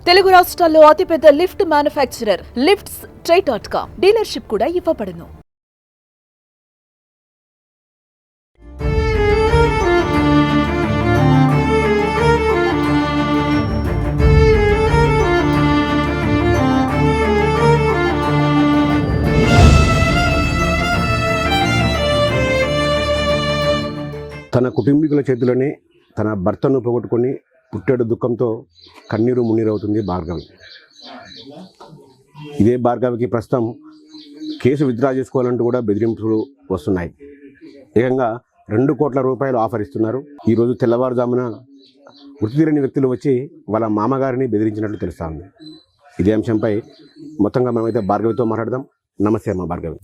తెలుగు రాష్ట్రాల్లో అతిపెద్ద lift manufacturer lifts ట్రై.com dealership కూడా ఇవ్వబడును. తన కుటుంబీకుల చేతిలోనే తన భర్తను పోగొట్టుకొని పుట్టెడు దుఃఖంతో కన్నీరు మున్నీరవుతుంది భార్గవి. ఇదే భార్గవికి ప్రస్తుతం కేసు విత్డ్రా చేసుకోవాలంటూ కూడా బెదిరింపులు వస్తున్నాయి. ఏకంగా 2 కోట్ల రూపాయలు ఆఫర్ ఇస్తున్నారు. ఈరోజు తెల్లవారుజామున వృత్తి తెలియని వ్యక్తులు వచ్చి వాళ్ళ మామగారిని బెదిరించినట్లు తెలుస్తా ఉంది. ఇదే అంశంపై మొత్తంగా మనమైతే భార్గవితో మాట్లాడదాం. నమస్తే అమ్మ భార్గవి.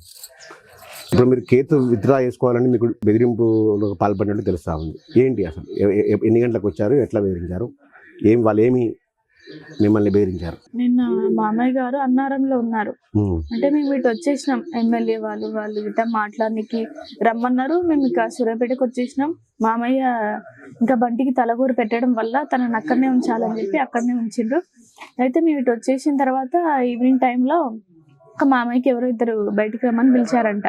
ఇప్పుడు మీరు కేసు విత్డ్రా చేసుకోవాలని మీకు బెదిరింపులకు పాల్పడినట్టు తెలుస్తా ఉంది. ఏంటి అసలు ఎన్ని గంటలకు వచ్చారు, ఎట్లా బెదిరించారు, వాళ్ళు ఏమి మిమ్మల్ని బెదిరించారు? నిన్న మామయ్య గారు అన్నారంలో ఉన్నారు. అంటే మేము ఇటు వచ్చేసినాం, ఎమ్మెల్యే వాళ్ళు ఇట మాట్లాడడానికి రమ్మన్నారు. మేము ఇక సూర్యాపేటకు వచ్చేసినాం. మామయ్య ఇంకా బంటికి తలగూరు పెట్టడం వల్ల తనని అక్కడనే ఉంచాలని చెప్పి అక్కడనే ఉంచిండ్రు. అయితే మేము ఇటు వచ్చేసిన తర్వాత ఈవినింగ్ టైంలో మామయ్యకి ఎవరో ఇద్దరు బయటికి రమ్మని పిలిచారంట.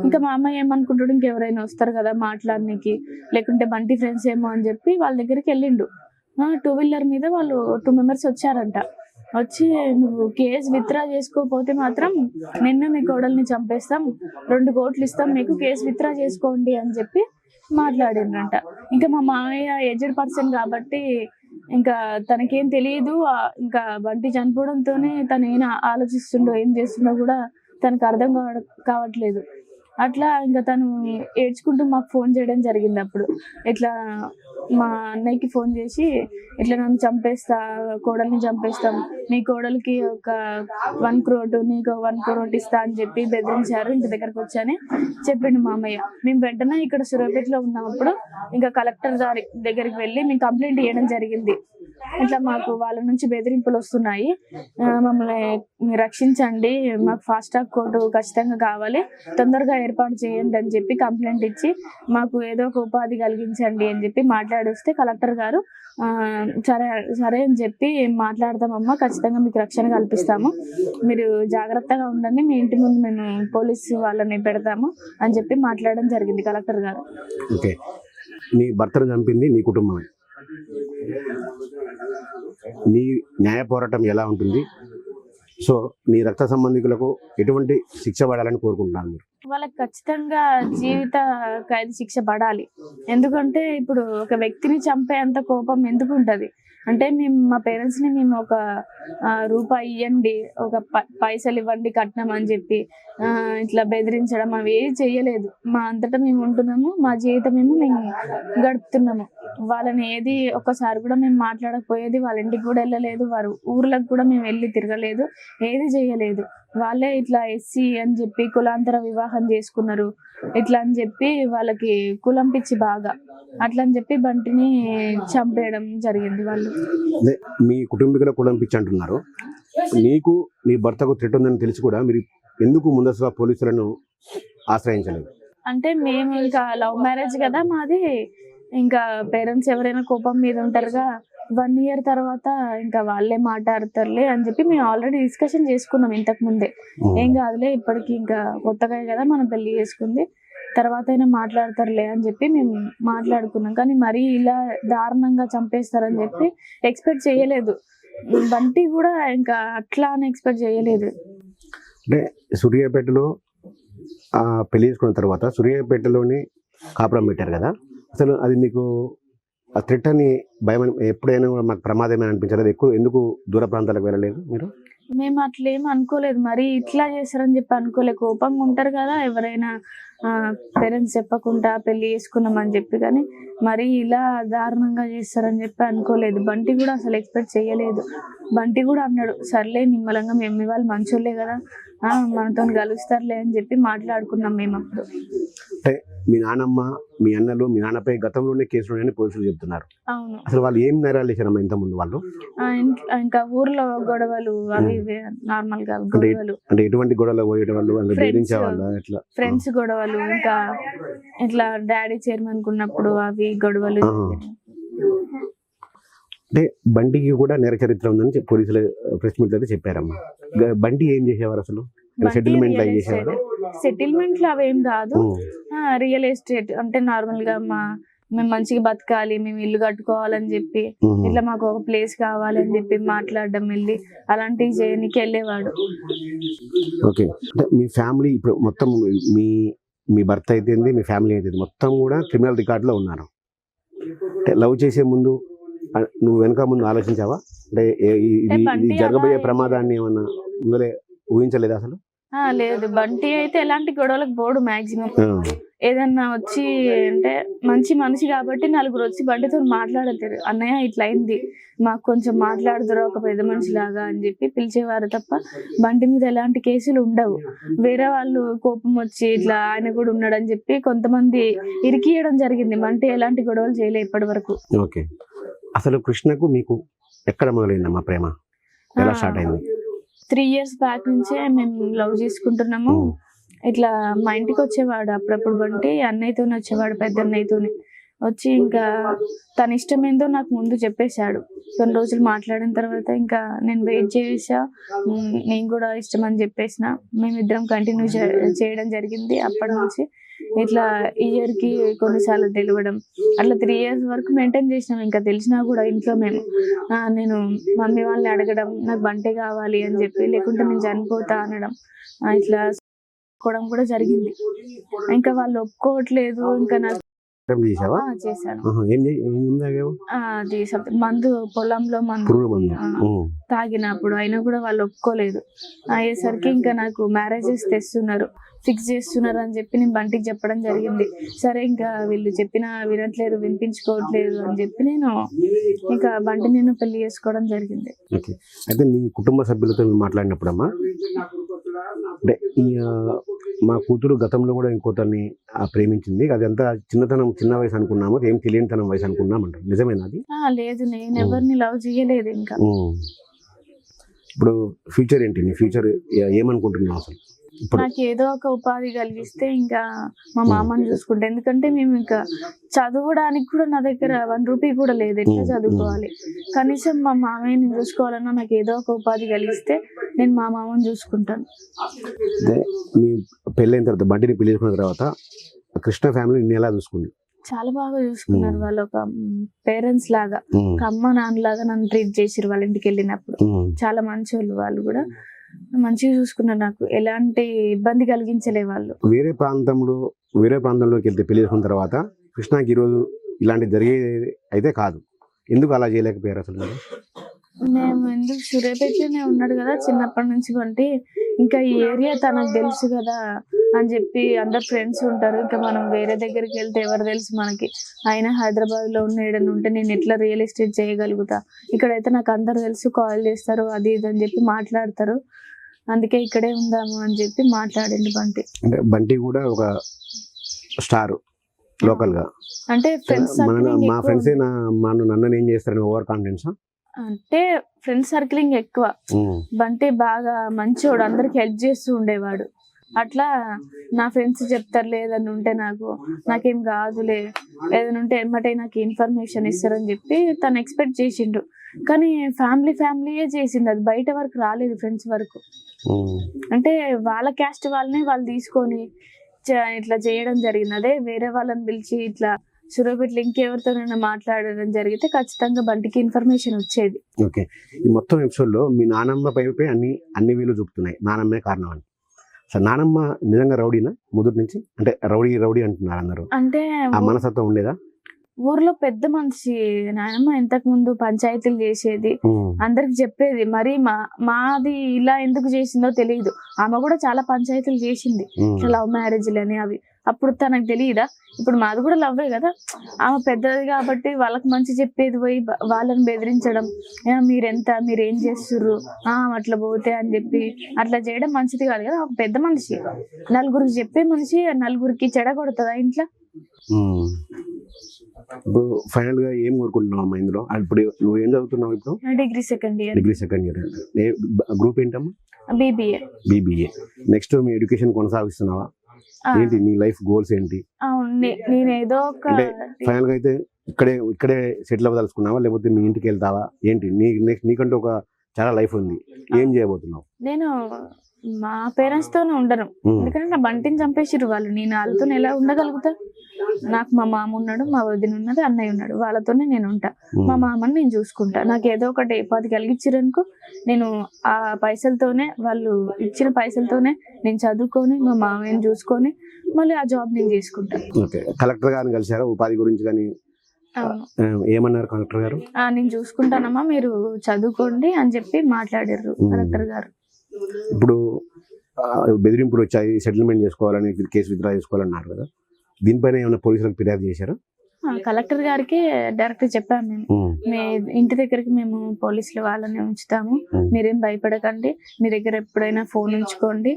ఇంకా మామయ్య ఏమనుకుంటాడు, ఇంకెవరైనా వస్తారు కదా మాట్లాడడానికి, లేకుంటే బంటి ఫ్రెండ్స్ ఏమో అని చెప్పి వాళ్ళ దగ్గరికి వెళ్ళిండు. 2 వీలర్ మీద వాళ్ళు 2 మెంబర్స్ వచ్చారంట. వచ్చి నువ్వు కేసు విత్డ్రా చేసుకోకపోతే మాత్రం నిన్న మీ కోడల్ని చంపేస్తాం, 2 కోట్లు ఇస్తాం మీకు, కేసు విత్డ్రా చేసుకోండి అని చెప్పి మాట్లాడిండ్రంట. ఇంకా మా మామయ్య ఏజ్డ్ పర్సన్ కాబట్టి ఇంకా తనకేం తెలియదు. ఇంకా బంటి చనిపోవడంతోనే తను ఏం ఆలోచిస్తుండో ఏం చేస్తుండో కూడా తనకు అర్థం కావట్లేదు. అట్లా ఇంకా తను ఏడ్చుకుంటూ మాకు ఫోన్ చేయడం జరిగింది. అప్పుడు ఇట్లా మా అన్నయ్యకి ఫోన్ చేసి ఇట్లా నన్ను చంపేస్తా, కోడల్ని చంపేస్తాం, నీ కోడలికి ఒక 1 crore, నీకు 1 crore ఇస్తా అని చెప్పి బెదిరించారు. ఇంటి దగ్గరకు వచ్చాని చెప్పిండు మామయ్య. మేము వెంటనే ఇక్కడ సూర్యాపేటలో ఉన్నప్పుడు ఇంకా కలెక్టర్ గారి దగ్గరికి వెళ్ళి మేము కంప్లైంట్ ఇవ్వడం జరిగింది. ఇట్లా మాకు వాళ్ళ నుంచి బెదిరింపులు వస్తున్నాయి, మమ్మల్ని రక్షించండి, మాకు ఫాస్ట్ ట్రాక్ కోర్టు ఖచ్చితంగా కావాలి, తొందరగా ఏర్పాటు చేయండి అని చెప్పి కంప్లైంట్ ఇచ్చి మాకు ఏదో ఒక ఉపాధి కలిగించండి అని చెప్పి మాట్లాడొస్తే కలెక్టర్ గారు సరే అని చెప్పి మాట్లాడతామమ్మా, ఖచ్చితంగా మీకు రక్షణ కల్పిస్తాము, మీరు జాగ్రత్తగా ఉండండి, మీ ఇంటి ముందు మేము పోలీసు వాళ్ళని పెడతాము అని చెప్పి మాట్లాడడం జరిగింది కలెక్టర్ గారు. ఓకే, నీ భర్తను చంపింది నీ కుటుంబమే. నీ న్యాయ పోరాటం ఎలా ఉంటుంది? సో నీ రక్త సంబంధికులకు ఎటువంటి శిక్ష పడాలని కోరుకుంటున్నాను మీరు? వాళ్ళకి ఖచ్చితంగా జీవిత ఖైదు శిక్ష పడాలి. ఎందుకంటే ఇప్పుడు ఒక వ్యక్తిని చంపేంత కోపం ఎందుకు ఉంటుంది అంటే, మా పేరెంట్స్ని మేము ఒక రూపాయి ఇవ్వండి, ఒక పైసలు ఇవ్వండి కట్నం అని చెప్పి ఇట్లా బెదిరించడం అవి ఏది చెయ్యలేదు. మా అంతటా మేము ఉంటున్నాము, మా జీవితం మేము గడుపుతున్నాము. వాళ్ళని ఏది ఒక్కసారి కూడా మేము మాట్లాడకపోయేది, వాళ్ళ ఇంటికి కూడా వెళ్ళలేదు, వారు ఊర్లకు కూడా మేము వెళ్ళి తిరగలేదు, ఏది చేయలేదు. వాళ్ళే ఇట్లా ఎస్సీ అని చెప్పి కులాంతర వివాహం చేసుకున్నారు, ఇట్లా అని చెప్పి వాళ్ళకి కులం పిచ్చి బాగా, అట్లా అని చెప్పి బంటిని చంపేయడం జరిగింది. వాళ్ళు మీ కుటుంబీకుల కులం పిచ్చి అంటున్నారు. నీకు నీ భర్తకు థ్రెట్ ఉందని తెలిసి కూడా మీరు ఎందుకు ముందస్తుగా పోలీసులను ఆశ్రయించలేదు? అంటే మేము ఇంకా లవ్ మ్యారేజ్ కదా మాది, ఇంకా పేరెంట్స్ ఎవరైనా కోపం మీద ఉంటారుగా, 1 year తర్వాత ఇంకా వాళ్ళే మాట్లాడతారులే అని చెప్పి మేము ఆల్రెడీ డిస్కషన్ చేసుకున్నాం ఇంతకు ముందే. ఏం కాదులే, ఇప్పటికి ఇంకా కొత్తగా కదా మనం పెళ్లి చేసుకుంది, తర్వాత అయినా మాట్లాడతారులే అని చెప్పి మేము మాట్లాడుకున్నాం. కానీ మరీ ఇలా దారుణంగా చంపేస్తారని చెప్పి ఎక్స్పెక్ట్ చేయలేదు. బంటి కూడా ఇంకా అట్లా అని ఎక్స్పెక్ట్ చేయలేదు. అంటే సూర్యాపేటలో పెళ్లి చేసుకున్న తర్వాత సూర్యాపేటలోనే కాపురం పెట్టారు కదా, అసలు అది మీకు ఆ థ్రెట్ అని భయం ఎప్పుడైనా మాకు ప్రమాదమే అనిపించలేదు? ఎందుకు దూర ప్రాంతాలకు వెళ్ళలేదు మీరు? మేము అట్లా ఏం అనుకోలేదు, మరి ఇట్లా చేస్తారని చెప్పి అనుకోలేదు. కోపంగా ఉంటారు కదా ఎవరైనా, పేరెంట్స్ చెప్పకుండా పెళ్లి చేసుకున్నామని చెప్పి, కానీ మరి ఇలా దారుణంగా చేస్తారని చెప్పి అనుకోలేదు. బంటి కూడా అసలు ఎక్స్పెక్ట్ చేయలేదు. బంటి కూడా అన్నాడు, సర్లే నిమ్మలంగా మేము వాళ్ళు మంచోళ్ళే కదా, మనతో కలుస్తారులే అని చెప్పి మాట్లాడుకున్నాం మేము అప్పుడు. అంటే మీ నాన్నమ్మ, మీ అన్నలు, మీ నాన్నపై గతంలోనే కేసులు ఉన్నాయని పోలీసులు చెప్తున్నారు. అవును. అసలు వాళ్ళు ఏం నేరాలు చేశారమ్మా ఇంత ముందు? వాళ్ళు ఇంకా ఊర్లో గొడవలు అవి నార్మల్ గా గొడవలు. అంటే ఎటువంటి గొడవలు పోయేట వాళ్ళు, ఫ్రెండ్స్ గొడవలు, ఇంకా ఇట్లా డాడీ చైర్మన్ కున్నప్పుడు అవి గొడవలు. అంటే బంటికి కూడా నేర చరిత్ర ఉందని పోలీసులు ప్రెస్ మీట్ అయితే చెప్పారమ్మా. బంటి ఏం చేసేవారు అసలు? సెటిల్మెంట్ అవి చేసేవారు? సెటిల్మెంట్లు అవేం కాదు, రియల్ ఎస్టేట్ అంటే నార్మల్ గా మేము మంచిగా బతకాలి, మేము ఇల్లు కట్టుకోవాలని చెప్పి ఇట్లా మాకు ఒక ప్లేస్ కావాలి అని చెప్పి మాట్లాడడం, వెళ్ళి అలాంటివి చేయడానికి వెళ్ళేవాడు. ఓకే, అంటే మీ ఫ్యామిలీ ఇప్పుడు మొత్తం మీ భర్త అయితే మీ ఫ్యామిలీ అయితే మొత్తం కూడా క్రిమినల్ రికార్డులో ఉన్నారు. అంటే లవ్ చేసే ముందు నువ్వు వెనక ముందు ఆలోచించావా? అంటే ఇది జరగబోయే ప్రమాదాన్ని ఏమన్నా ముందరే ఊహించలేదా అసలు? లేదు, బంటి అయితే ఎలాంటి గొడవలకు పోడు. మాక్సిమం ఏదన్నా వచ్చి అంటే మంచి మనిషి కాబట్టి నలుగురు వచ్చి బంటితో మాట్లాడతారు, అన్నయ్య ఇట్లా అయింది మాకు కొంచెం మాట్లాడుతారు ఒక పెద్ద మనిషి లాగా అని చెప్పి పిలిచేవారు తప్ప బంటి మీద ఎలాంటి కేసులు ఉండవు. వేరే వాళ్ళు కోపం వచ్చి ఇట్లా ఆయన కూడా ఉన్నాడని చెప్పి కొంతమంది ఇరికియడం జరిగింది. బంటి ఎలాంటి గొడవలు చేయలే ఇప్పటి వరకు. ఓకే, అసలు కృష్ణకు మీకు ఎక్కడ మొదలైందమ్మా ప్రేమ? ఎలా స్టార్ట్ అయింది? 3 years బ్యాక్ నుంచే మేము లవ్ చేసుకుంటున్నాము. ఇట్లా మా ఇంటికి వచ్చేవాడు అప్పుడప్పుడు బంటి, అన్నయ్యతోనే వచ్చేవాడు, పెద్ద అన్నయ్యతోనే వచ్చి ఇంకా తన ఇష్టం ఏందో నాకు ముందు చెప్పేశాడు. కొన్ని రోజులు మాట్లాడిన తర్వాత ఇంకా నేను వెయిట్ చేసా, నేను కూడా ఇష్టం అని చెప్పేసిన. మేమిద్దరం కంటిన్యూ చేయడం జరిగింది. అప్పటి నుంచి ఇట్లా ఇయర్కి కొన్నిసార్లు తెలియడం, అట్లా 3 years వరకు మెయింటైన్ చేసినాం. ఇంకా తెలిసినా కూడా ఇంట్లో నేను మమ్మీ వాళ్ళని అడగడం నాకు బంటే కావాలి అని చెప్పి, లేకుంటే నేను చనిపోతా అనడం, ఇట్లా ఒప్పుకోవడం కూడా జరిగింది. ఇంకా వాళ్ళు ఒప్పుకోవట్లేదు. ఇంకా నాకు చేశాను అది మందు, పొలంలో మందు తాగినప్పుడు, అయినా కూడా వాళ్ళు ఒప్పుకోలేదు. అయ్యేసరికి ఇంకా నాకు మ్యారేజెస్ తెస్తున్నారు, ఫిక్స్ చేస్తున్నారు అని చెప్పి నేను బంటికి చెప్పడం జరిగింది. సరే ఇంకా వీళ్ళు చెప్పినా వినట్లేదు, వినిపించుకోవట్లేదు అని చెప్పి నేను ఇంకా బంటి నేను పెళ్లి చేసుకోవడం జరిగింది. అయితే మీ కుటుంబ సభ్యులతో మాట్లాడినప్పుడమ్మా, అంటే మా కూతురు గతంలో కూడా ఇంకోతన్ని ప్రేమించింది, అదంతా చిన్న వయసు అనుకున్నాము, ఏం తెలియనితనం వయసు అనుకున్నామంటారు, నిజమేనా అది? లేదు, నేను ఎవరిని లవ్ చేయలేదు. ఇంకా ఇప్పుడు ఫ్యూచర్ ఏంటి? నీ ఫ్యూచర్ ఏమనుకుంటున్నావు అసలు? నాకు ఏదో ఒక ఉపాధి కలిగిస్తే ఇంకా మా మామని చూసుకుంటా. ఎందుకంటే మేము ఇంకా చదవడానికి కూడా నా దగ్గర 1 రూపీ కూడా లేదు, ఎట్లా చదువుకోవాలి? కనీసం మా మామయ్యని చూసుకోవాలన్నా నాకు ఏదో ఒక ఉపాధి కలిగిస్తే నేను మా మామని చూసుకుంటాను. మీ పెళ్ళైన తర్వాత, బంటిని పెళ్లి చేసుకున్న తర్వాత కృష్ణ ఫ్యామిలీ నిన్ను ఎలా చూసుకుంది? చాలా బాగా చూసుకున్నారు. వాళ్ళు ఒక పేరెంట్స్ లాగా, ఒక అమ్మ నాన్న లాగా నన్ను ట్రీట్ చేసిరు. వాళ్ళ ఇంటికి వెళ్ళినప్పుడు చాలా మంచి వాళ్ళు, వాళ్ళు కూడా మంచిగా చూసుకున్నారు. నాకు ఎలాంటి ఇబ్బంది కలిగించలే వాళ్ళు. వేరే ప్రాంతంలోకి వెళ్తే పెళ్లి చేసుకున్న తర్వాత కృష్ణకి ఈరోజు ఇలాంటి జరిగేది అయితే కాదు, ఎందుకు అలా చేయలేకపోయారు అసలు? మేము ఎందుకు, సూర్యాపేటలోనే ఉన్నాడు కదా చిన్నప్పటి నుంచి బంటి, ఇంకా ఈ ఏరియా తనకు తెలుసు కదా అని చెప్పి అందరు ఫ్రెండ్స్ ఉంటారు. ఇంకా మనం వేరే దగ్గరికి వెళ్తే ఎవరు తెలుసు మనకి? అయినా హైదరాబాద్ లో ఉన్న ఏడని ఉంటే నేను ఎట్లా రియల్ ఎస్టేట్ చేయగలుగుతా? ఇక్కడైతే నాకు అందరు తెలుసు, కాల్ చేస్తారు, అది ఇది అని చెప్పి మాట్లాడతారు. అందుకే ఇక్కడే ఉందాము అని చెప్పి మాట్లాడండి బంటి. అంటే బంటి కూడా ఒక స్టార్ లోకల్ గా, అంటే ఫ్రెండ్స్ మా ఫ్రెండ్స్ నన్ను ఏం చేస్తారని ఓవర్ కాన్ఫిడెన్స్, అంటే ఫ్రెండ్ సర్కిలింగ్ ఎక్కువ. బంటి బాగా మంచోడు, అందరికి హెల్ప్ చేస్తూ ఉండేవాడు. అట్లా నా ఫ్రెండ్స్ చెప్తారు లేదని ఉంటే నాకేం కాదులే, ఏదైనా ఉంటే ఎమ్మటే నాకు ఇన్ఫర్మేషన్ ఇస్తారని చెప్పి తను ఎక్స్పెక్ట్ చేసిండు. కానీ ఫ్యామిలీయే చేసింది, అది బయట వరకు రాలేదు, ఫ్రెండ్స్ వరకు. అంటే వాళ్ళ క్యాస్ట్ వాళ్ళని వాళ్ళు తీసుకొని ఇట్లా చేయడం జరిగింది. అదే వేరే వాళ్ళని పిలిచి ఇట్లా సూర్యాపేటలో ఇంకెవరితోనైనా మాట్లాడడం జరిగితే ఖచ్చితంగా బంటికి ఇన్ఫర్మేషన్ వచ్చేది. ఓకే, ఈ మొత్తం ఎపిసోడ్ లో మీ నానమ్మ పై అన్ని వీలు చూపుతున్నాయి, నానమ్మే కారణం అని. అసలు నానమ్మ నిజంగా రౌడీనా మొదటి నుంచి? అంటే రౌడీ అంటున్నారు అందరూ, అంటే ఆ మనసత్వం ఉండేదా? ఊర్లో పెద్ద మనిషి నాయనమ్మ, ఇంతకు ముందు పంచాయతీలు చేసేది, అందరికి చెప్పేది. మరి మాది ఇలా ఎందుకు చేసిందో తెలియదు. ఆమె కూడా చాలా పంచాయతీలు చేసింది, లవ్ మ్యారేజ్లని అవి. అప్పుడు తనకు తెలియదా? ఇప్పుడు మాది కూడా లవ్వే కదా. ఆమె పెద్దది కాబట్టి వాళ్ళకి మంచి చెప్పేది పోయి వాళ్ళని బెదిరించడం, మీరేం చేస్తుర్రు అట్లా పోతే అని చెప్పి అట్లా చేయడం మంచిది కాదు కదా. ఒక పెద్ద మనిషి, నలుగురికి చెప్పే మనిషి నలుగురికి చెడగొడుతుందా ఇంట్లో? ఇప్పుడు ఫైనల్ గా ఏం కోరుకుంటున్నావు అమ్మా ఇందులో? ఇప్పుడు నువ్వు ఏం చదువుతున్నావు? ఇప్పుడు డిగ్రీ సెకండ్ ఇయర్. గ్రూప్ ఏంటమ్మా? BBA. నెక్స్ట్ మీ ఎడ్యుకేషన్ కొనసాగిస్తున్నావా? ఏంటి నీ లైఫ్ గోల్స్ ఏంటి? నేను ఏదో ఒక ఫైనల్ గా అయితే ఇక్కడే సెటిల్ అవ్వదలుచుకున్నావా, లేకపోతే మీ ఇంటికి వెళ్తావా ఏంటి? నీకంటూ ఒక చాలా లైఫ్ ఉంది, ఏం చేయబోతున్నావు? నేను మా పేరెంట్స్ తోనే ఉండను, ఎందుకంటే నా బంటిని చంపేసిర్రు వాళ్ళు. నేను వాళ్ళతో ఎలా ఉండగలుగుతా? నాకు మా మామ ఉన్నాడు, మా వదిన ఉన్నది, అన్నయ్య ఉన్నాడు, వాళ్ళతోనే నేను ఉంటా. మా మామని నేను చూసుకుంటా. నాకు ఏదో ఒకటి 10 కలిగించారనుకో, నేను ఆ పైసలతోనే, వాళ్ళు ఇచ్చిన పైసలతోనే నేను చదువుకొని మా మామయ్యని చూసుకొని మళ్ళీ ఆ జాబ్ నేను చేసుకుంటా. ఓకే. కలెక్టర్ గారిని కలిసారా ఉపాధి గురించి కానీ? అవును. ఏమన్నారు కలెక్టర్ గారు? నేను చూసుకుంటానమ్మా, మీరు చదువుకోండి అని చెప్పి మాట్లాడారు కలెక్టర్ గారు. ఇప్పుడు బెదిరింపులు వచ్చాయి, సెటిల్మెంట్ చేసుకోవాలని, కేసు విత్డ్రా చేసుకోవాలన్నారు కదా, దీనిపైన ఏమైనా పోలీసులకు ఫిర్యాదు చేశారా? కలెక్టర్ గారికి డైరెక్ట్ చెప్పాము మేము, మీ ఇంటి దగ్గరికి మేము పోలీసులు వాళ్ళని ఉంచుతాము, మీరేం భయపడకండి, మీ దగ్గర ఎప్పుడైనా ఫోన్ ఉంచుకోండి,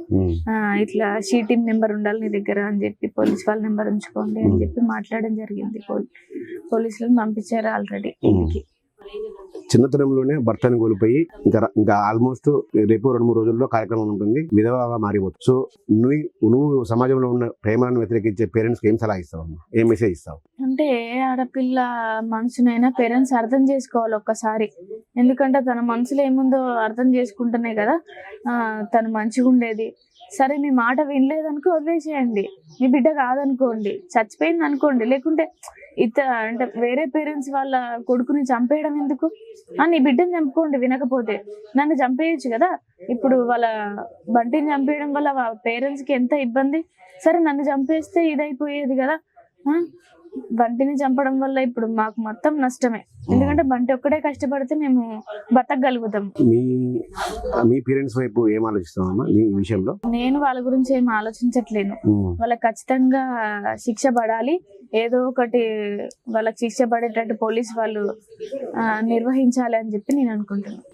ఇట్లా షీటీం నెంబర్ ఉండాలి నీ దగ్గర అని చెప్పి, పోలీస్ వాళ్ళ నెంబర్ ఉంచుకోండి అని చెప్పి మాట్లాడడం జరిగింది. పోలీసులను పంపించారు ఆల్రెడీ ఇంటికి. చిన్నతనంలోనే భర్తను కోల్పోయి ఇంకా ఆల్మోస్ట్ రేపు 2-3 రోజుల్లో కార్యక్రమం ఉంటుంది, విధవగా మారిపోతుంది. సో నువ్వు సమాజంలో ఉన్న ప్రేమలను వ్యతిరేకించే పేరెంట్స్ కి ఏం సలహా ఇస్తావు, ఏం మెసేజ్ ఇస్తావు? అంటే ఆడపిల్ల మనసునైనా పేరెంట్స్ అర్థం చేసుకోవాలి ఒక్కసారి, ఎందుకంటే తన మనసులో ఏముందో అర్థం చేసుకుంటేనే కదా తను మంచిగా ఉండేది. సరే మీ మాట వినలేదనుకో వదిలేసేయండి, మీ బిడ్డ కాదనుకోండి, చచ్చిపోయింది అనుకోండి, లేకుంటే అంటే వేరే పేరెంట్స్ వాళ్ళ కొడుకుని చంపేయడం ఎందుకు? నీ బిడ్డని చంపుకోండి, వినకపోతే నన్ను చంపేయచ్చు కదా. ఇప్పుడు వాళ్ళ బంటిని చంపేయడం వల్ల పేరెంట్స్ కి ఎంత ఇబ్బంది. సరే నన్ను చంపేస్తే ఇదైపోయేది కదా. బంటిని చంపడం వల్ల ఇప్పుడు మాకు మొత్తం నష్టమే, ఎందుకంటే బంటి ఒక్కడే కష్టపడితే మేము బతకగలుగుతాం. మీ పేరెంట్స్ వైపు ఏం ఆలోచిస్తామమ్మా ఈ విషయంలో? నేను వాళ్ళ గురించి ఏం ఆలోచించట్లేను, వాళ్ళకి ఖచ్చితంగా శిక్ష పడాలి, ఏదో ఒకటి వాళ్ళకి శిక్ష పడేటట్టు పోలీస్ వాళ్ళు నిర్వహించాలి అని చెప్పి నేను అనుకుంటున్నాను.